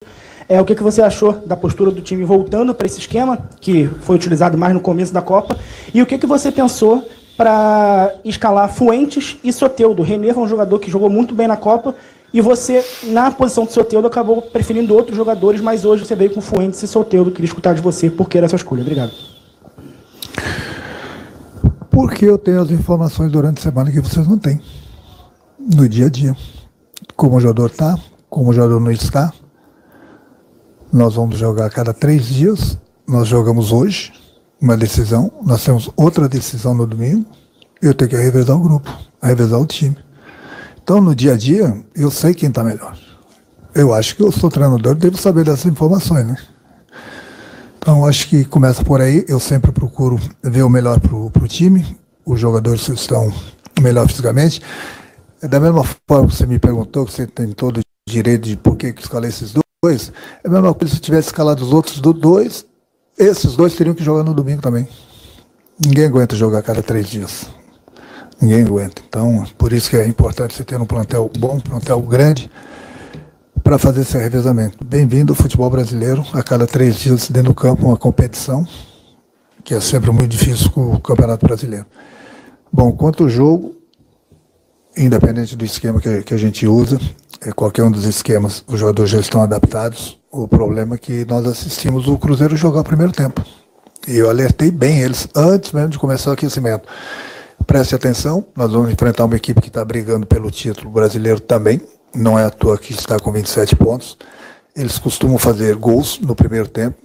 O que você achou da postura do time voltando para esse esquema, que foi utilizado mais no começo da Copa, e o que você pensou para escalar Fuentes e Soteldo? O René foi um jogador que jogou muito bem na Copa, e você, na posição de Soteldo, acabou preferindo outros jogadores, mas hoje você veio com Fuentes e Soteldo. Queria escutar de você por que era essa escolha. Obrigado. Porque eu tenho as informações durante a semana que vocês não têm, no dia a dia. Como o jogador está, como o jogador não está. Nós vamos jogar a cada 3 dias. Nós jogamos hoje uma decisão, nós temos outra decisão no domingo. Eu tenho que revezar o grupo, revezar o time. Então, no dia a dia, eu sei quem está melhor. Eu acho que eu sou treinador, devo saber dessas informações, né? Então, acho que começa por aí. Eu sempre procuro ver o melhor para o time. Os jogadores estão melhor fisicamente. Da mesma forma que você me perguntou, que você tem todo o direito de por que escalei esses dois, é a mesma coisa se eu tivesse escalado os outros dois, esses dois teriam que jogar no domingo também. Ninguém aguenta jogar a cada 3 dias. Ninguém aguenta. Então, por isso que é importante você ter um plantel bom, um plantel grande, para fazer esse revezamento. Bem-vindo ao futebol brasileiro, a cada 3 dias dentro do campo, uma competição, que é sempre muito difícil com o Campeonato Brasileiro. Bom, quanto ao jogo, independente do esquema que a gente usa, qualquer um dos esquemas, os jogadores já estão adaptados. O problema é que nós assistimos o Cruzeiro jogar o primeiro tempo. E eu alertei bem eles antes mesmo de começar o aquecimento. Preste atenção, nós vamos enfrentar uma equipe que está brigando pelo título brasileiro também. Não é à toa que está com 27 pontos. Eles costumam fazer gols no primeiro tempo.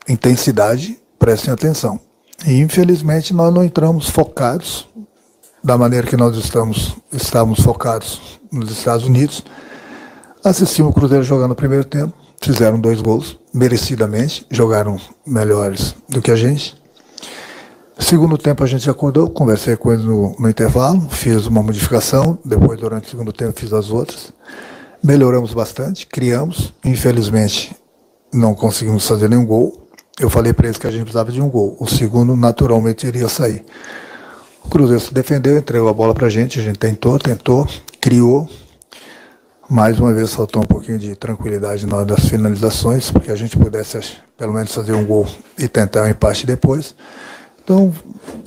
Intensidade, prestem atenção. E infelizmente nós não entramos focados da maneira que nós estávamos focados nos Estados Unidos. Assistimos o Cruzeiro jogar no primeiro tempo, fizeram 2 gols, merecidamente, jogaram melhores do que a gente. Segundo tempo a gente acordou, conversei com eles no intervalo, fiz uma modificação, depois durante o segundo tempo fiz as outras. Melhoramos bastante, criamos, infelizmente não conseguimos fazer nenhum gol. Eu falei para eles que a gente precisava de um gol, o segundo naturalmente iria sair. O Cruzeiro se defendeu, entregou a bola para a gente tentou, criou. Mais uma vez faltou um pouquinho de tranquilidade na hora das finalizações, porque a gente pudesse pelo menos fazer um gol e tentar um empate depois. Então,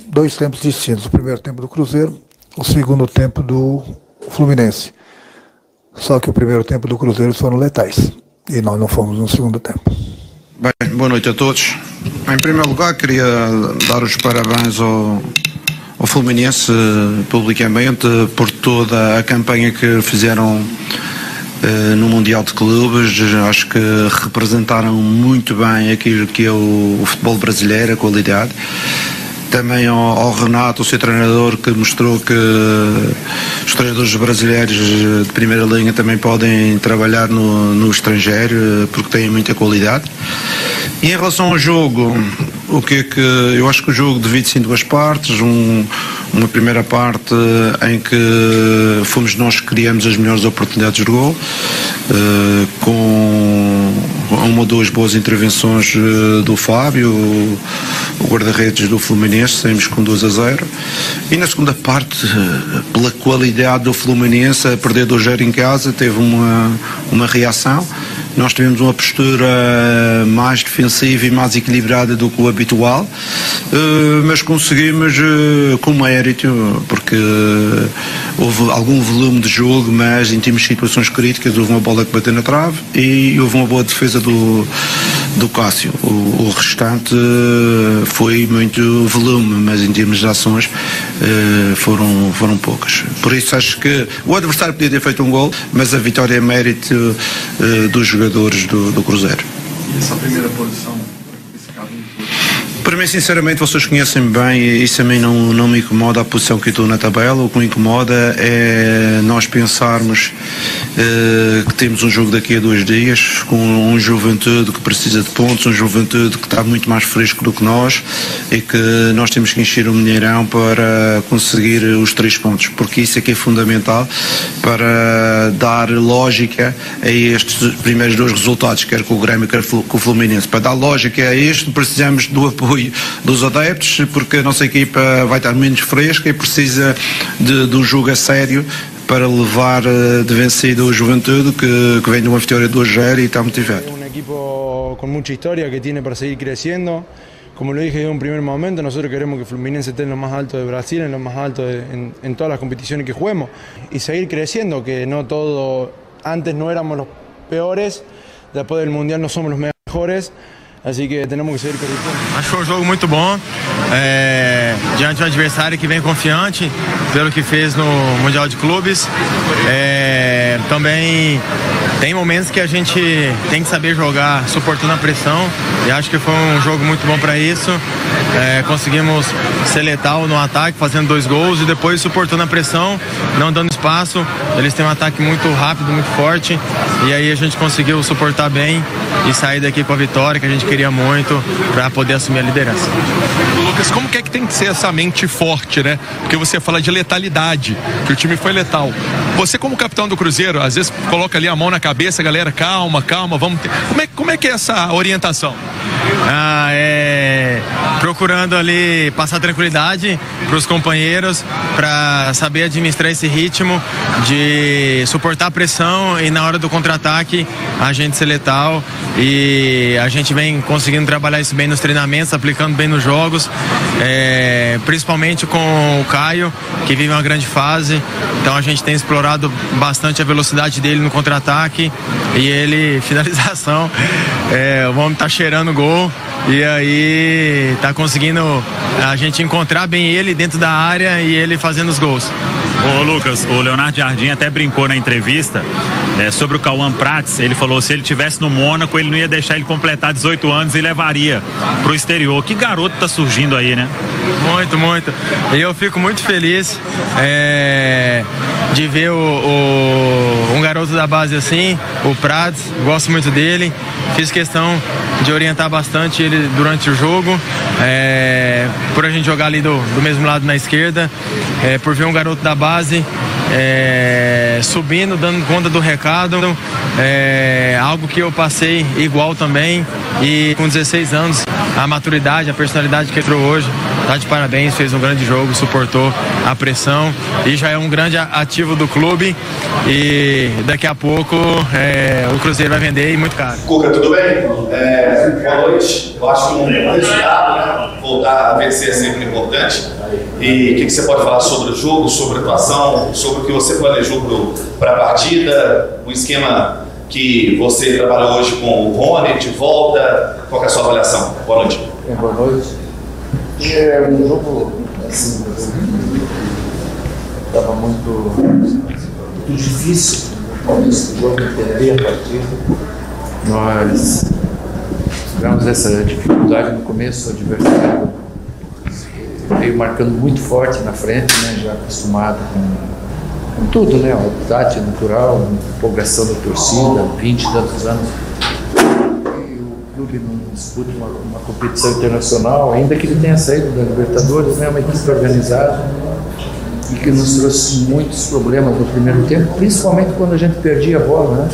2 tempos distintos. O primeiro tempo do Cruzeiro, o segundo tempo do Fluminense. Só que o primeiro tempo do Cruzeiro foram letais. E nós não fomos no segundo tempo. Bem, boa noite a todos. Em primeiro lugar, queria dar os parabéns ao Fluminense publicamente por toda a campanha que fizeram no Mundial de Clubes. Acho que representaram muito bem aquilo que é o futebol brasileiro, a qualidade. Também ao Renato, o seu treinador, que mostrou que os treinadores brasileiros de primeira linha também podem trabalhar no estrangeiro, porque têm muita qualidade. E em relação ao jogo, eu acho que o jogo divide-se em 2 partes. Uma primeira parte em que fomos nós que criamos as melhores oportunidades de gol, com 1 ou 2 boas intervenções do Fábio, o guarda-redes do Fluminense, saímos com 2-0. E na segunda parte, pela qualidade do Fluminense, a perder 2-0 em casa, teve uma reação. Nós tivemos uma postura mais defensiva e mais equilibrada do que o habitual, mas conseguimos com mérito, porque houve algum volume de jogo, mas em termos de situações críticas houve uma bola que bateu na trave e houve uma boa defesa do Cássio. O restante foi muito volume, mas em termos de ações foram poucas. Por isso acho que o adversário podia ter feito um gol, mas a vitória é mérito dos jogadores do Cruzeiro. E essa primeira posição? Para mim, sinceramente, vocês conhecem bem, e isso a mim não me incomoda a posição que eu estou na tabela. O que me incomoda é nós pensarmos que temos um jogo daqui a 2 dias, com um Juventude que precisa de pontos, um Juventude que está muito mais fresco do que nós, e que nós temos que encher o Mineirão para conseguir os 3 pontos, porque isso é que é fundamental para dar lógica a estes primeiros 2 resultados, quer com o Grêmio, quer com o Fluminense. Para dar lógica a isto, precisamos do apoio dos adeptos, porque a nossa equipa vai estar menos fresca e precisa de um jogo a sério para levar de vencida o Juventude, que vem de uma vitória 2-0 e está motivado. É um equipo com muita história que tem para seguir crescendo. Como lo dije en un primer momento, nosotros queremos que Fluminense esté en lo más alto de Brasil, en lo más alto en todas las competiciones que juguemos y seguir creciendo, que no todo, antes no éramos los peores, después del Mundial no somos los mejores, así que tenemos que seguir creciendo. Acho que foi um jogo muito bom, diante de um adversário que vem confiante pelo que fez no Mundial de Clubes. Também tem momentos que a gente tem que saber jogar suportando a pressão, e acho que foi um jogo muito bom para isso. Conseguimos ser letal no ataque, fazendo 2 gols e depois suportando a pressão, não dando espaço. Eles têm um ataque muito rápido, muito forte, e aí a gente conseguiu suportar bem e sair daqui com a vitória que a gente queria muito para poder assumir a liderança. Lucas, como que é que tem que ser essa mente forte, né? Porque você fala de letalidade, que o time foi letal. Você, como capitão do Cruzeiro, às vezes coloca ali a mão na cabeça, galera, calma, vamos ter... Como é que é essa orientação? Procurando ali passar tranquilidade para os companheiros, para saber administrar esse ritmo de suportar a pressão e na hora do contra-ataque a gente ser letal, e a gente vem conseguindo trabalhar isso bem nos treinamentos, aplicando bem nos jogos, principalmente com o Caio, que vive uma grande fase. Então a gente tem explorado bastante a velocidade dele no contra-ataque, e ele, finalização, o homem tá cheirando gol, e aí tá conseguindo a gente encontrar bem ele dentro da área e ele fazendo os gols. Ô Lucas, o Leonardo Jardim até brincou na entrevista sobre o Cauã Prats. Ele falou, se ele estivesse no Mônaco, ele não ia deixar ele completar 18 anos e levaria pro exterior. Que garoto tá surgindo aí, né? Muito, muito. E eu fico muito feliz de ver um garoto da base assim, o Prats. Gosto muito dele. Fiz questão de orientar bastante ele durante o jogo, por a gente jogar ali do mesmo lado na esquerda, por ver um garoto da base subindo, dando conta do recado, algo que eu passei igual também, e com 16 anos, a maturidade, a personalidade que entrou hoje, tá de parabéns, fez um grande jogo, suportou a pressão e já é um grande ativo do clube, e daqui a pouco o Cruzeiro vai vender e muito caro. Cuca, tudo bem? Boa noite. Eu acho que um resultado, né? Voltar a vencer é sempre importante. E o que você pode falar sobre o jogo, sobre a atuação, sobre o que você planejou para a partida, o esquema que você trabalhou hoje com o Rony, de volta, qual é a sua avaliação? Boa noite. Boa noite. É um jogo, assim, estava muito difícil esse jogo, entender a partida. Nós tivemos essa dificuldade no começo, o adversário veio marcando muito forte na frente, né, já acostumado com tudo, né, o habitat natural, a empolgação da torcida, 20 e tantos anos. E o clube não disputa uma competição internacional, ainda que ele tenha saído da Libertadores, né, uma equipe organizada e que nos trouxe muitos problemas no primeiro tempo, principalmente quando a gente perdia a bola, né,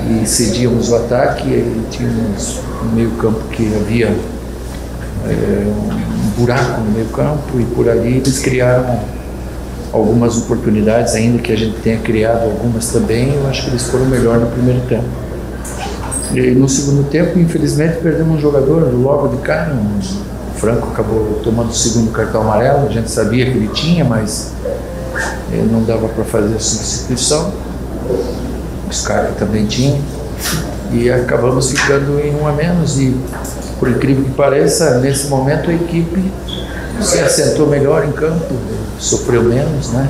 e cedíamos o ataque, e tínhamos um meio campo que havia um buraco no meio campo, e por ali eles criaram algumas oportunidades, ainda que a gente tenha criado algumas também. Eu acho que eles foram melhor no primeiro tempo. E no segundo tempo, infelizmente, perdemos um jogador logo de cara. O Franco acabou tomando o segundo cartão amarelo. A gente sabia que ele tinha, mas não dava para fazer a substituição. O Scarpa também tinha, e acabamos ficando em 1 a menos. E por incrível que pareça, nesse momento a equipe se assentou melhor em campo, sofreu menos, né?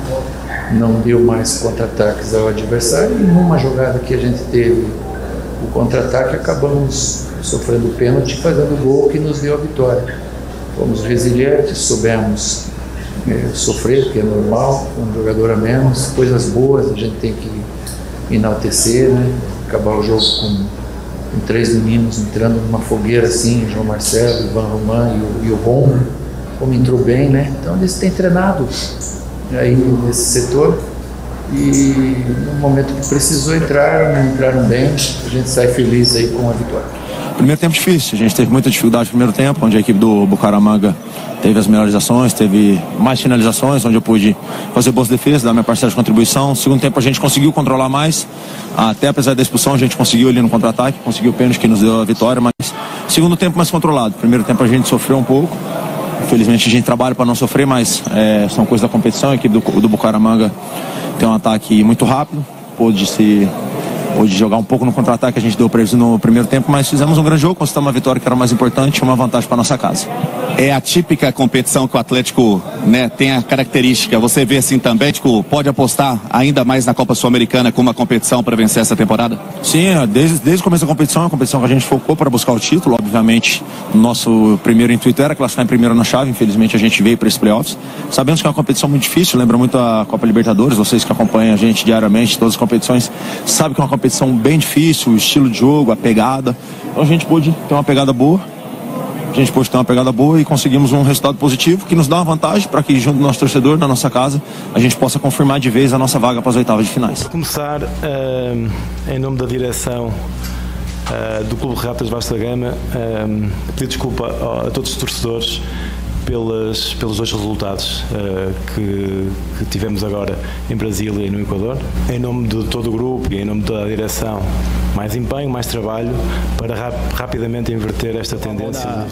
Não deu mais contra-ataques ao adversário, e numa jogada que a gente teve o contra-ataque, acabamos sofrendo pênalti e fazendo gol que nos deu a vitória. Fomos resilientes, soubemos sofrer, que é normal, um jogador a menos, coisas boas a gente tem que enaltecer, né? Acabar o jogo com 3 meninos entrando numa fogueira assim, João Marcelo, Ivan Roman e o Romo, como entrou bem, né? Então eles têm treinado aí nesse setor, e no momento que precisou entraram bem. A gente sai feliz aí com a vitória. Primeiro tempo difícil, a gente teve muita dificuldade no primeiro tempo, onde a equipe do Bucaramanga teve as melhores ações, teve mais finalizações, onde eu pude fazer boas defesas, dar minha parcela de contribuição. No segundo tempo a gente conseguiu controlar mais, até apesar da expulsão a gente conseguiu ali no contra-ataque, conseguiu o pênalti que nos deu a vitória, mas segundo tempo mais controlado. Primeiro tempo a gente sofreu um pouco, infelizmente a gente trabalha para não sofrer, mas são coisas da competição. A equipe do Bucaramanga tem um ataque muito rápido, pôde jogar um pouco no contra-ataque, a gente deu prejuízo no primeiro tempo, mas fizemos um grande jogo, conquistamos uma vitória que era o mais importante, uma vantagem para nossa casa. É a típica competição que o Atlético, né, tem a característica. Você vê assim também, pode apostar ainda mais na Copa Sul-Americana como uma competição para vencer essa temporada? Sim, desde o começo da competição, é uma competição que a gente focou para buscar o título. Obviamente, nosso primeiro intuito era classificar em primeiro na chave, infelizmente a gente veio para esses playoffs. Sabemos que é uma competição muito difícil, lembra muito a Copa Libertadores, vocês que acompanham a gente diariamente, todas as competições, sabem que é uma competição bem difícil, o estilo de jogo, a pegada. Então a gente pôde ter uma pegada boa. E conseguimos um resultado positivo que nos dá uma vantagem para que, junto do nosso torcedor, da nossa casa, a gente possa confirmar de vez a nossa vaga para as oitavas de finais. Para começar, em nome da direção do Clube Ratas Vasco da Gama, pedir desculpa a todos os torcedores pelos dois resultados que tivemos agora em Brasília e no Equador. Em nome de todo o grupo e em nome da direção, mais empenho, mais trabalho para rapidamente inverter esta tendência.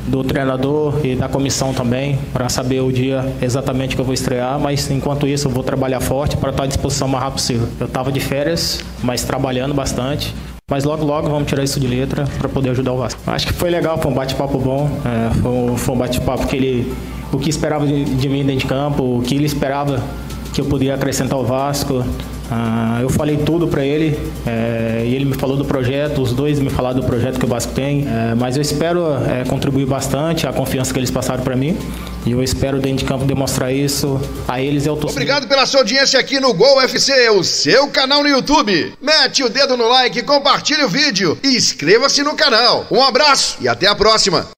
Do treinador e da comissão também, para saber o dia exatamente que eu vou estrear, mas enquanto isso eu vou trabalhar forte para estar à disposição o mais rápido possível. Eu estava de férias, mas trabalhando bastante. Mas logo vamos tirar isso de letra para poder ajudar o Vasco. Acho que foi legal, foi um bate-papo bom, foi um bate-papo que o que esperava de mim dentro de campo, o que ele esperava que eu podia acrescentar ao Vasco. Eu falei tudo para ele e ele me falou do projeto, os dois me falaram do projeto que o Vasco tem, mas eu espero contribuir bastante a confiança que eles passaram para mim e eu espero dentro de campo demonstrar isso a eles e ao torcedor. Obrigado pela sua audiência aqui no Gol UFC, o seu canal no YouTube. Mete o dedo no like, compartilhe o vídeo e inscreva-se no canal. Um abraço e até a próxima.